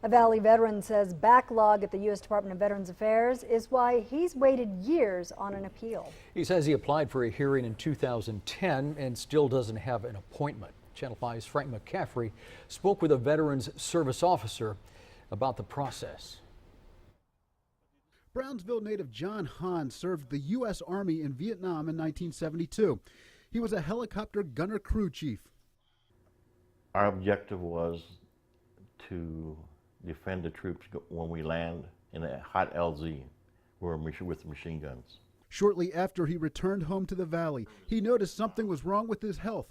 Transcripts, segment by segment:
A Valley veteran says backlog at the U.S. Department of Veterans Affairs is why he's waited years on an appeal. He says he applied for a hearing in 2010 and still doesn't have an appointment. Channel 5's Frank McCaffrey spoke with a Veterans Service officer about the process. Brownsville native John Hahn served the U.S. Army in Vietnam in 1972. He was a helicopter gunner crew chief. Our objective was to defend the troops when we land in a hot LZ with machine guns. Shortly after he returned home to the Valley, he noticed something was wrong with his health.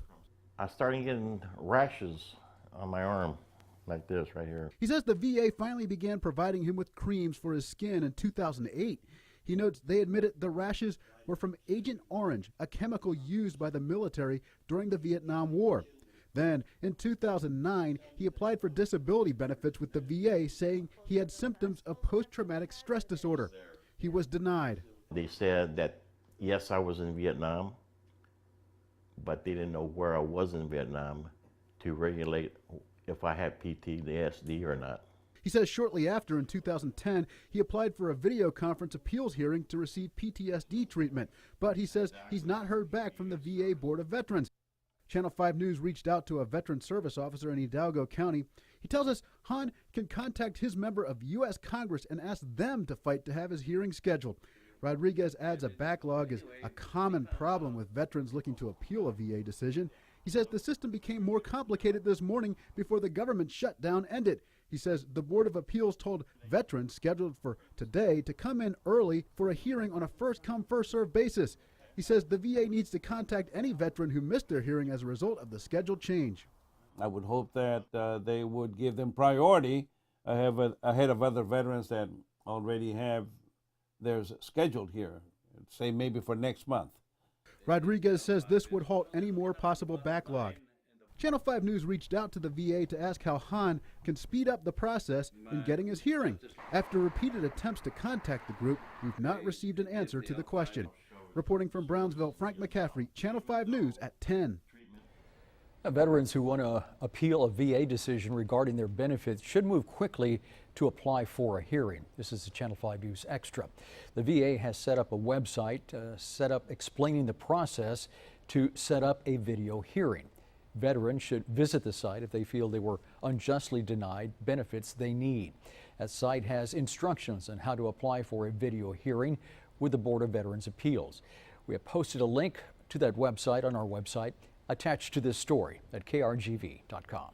I started getting rashes on my arm, like this right here. He says the VA finally began providing him with creams for his skin in 2008. He notes they admitted the rashes were from Agent Orange, a chemical used by the military during the Vietnam War. Then, in 2009, he applied for disability benefits with the VA, saying he had symptoms of post-traumatic stress disorder. He was denied. They said that, yes, I was in Vietnam, but they didn't know where I was in Vietnam to regulate if I had PTSD or not. He says shortly after, in 2010, he applied for a video conference appeals hearing to receive PTSD treatment, but he says he's not heard back from the VA Board of Veterans. Channel 5 News reached out to a Veteran Service officer in Hidalgo County. He tells us Hahn can contact his member of U.S. Congress and ask them to fight to have his hearing scheduled. Rodriguez adds a backlog is a common problem with veterans looking to appeal a VA decision. He says the system became more complicated this morning before the government shutdown ended. He says the Board of Appeals told veterans scheduled for today to come in early for a hearing on a first-come, first-served basis. He says the VA needs to contact any veteran who missed their hearing as a result of the scheduled change. I would hope that they would give them priority ahead of other veterans that already have theirs scheduled here, say maybe for next month. Rodriguez says this would halt any more possible backlog. Channel 5 News reached out to the VA to ask how Hahn can speed up the process in getting his hearing. After repeated attempts to contact the group, we've not received an answer to the question. Reporting from Brownsville, Frank McCaffrey, Channel 5 News at 10. Veterans who want to appeal a VA decision regarding their benefits should move quickly to apply for a hearing. This is the Channel 5 News Extra. The VA has set up a website explaining the process to set up a video hearing. Veterans should visit the site if they feel they were unjustly denied benefits they need. That site has instructions on how to apply for a video hearing with the Board of Veterans Appeals. We have posted a link to that website on our website attached to this story at krgv.com.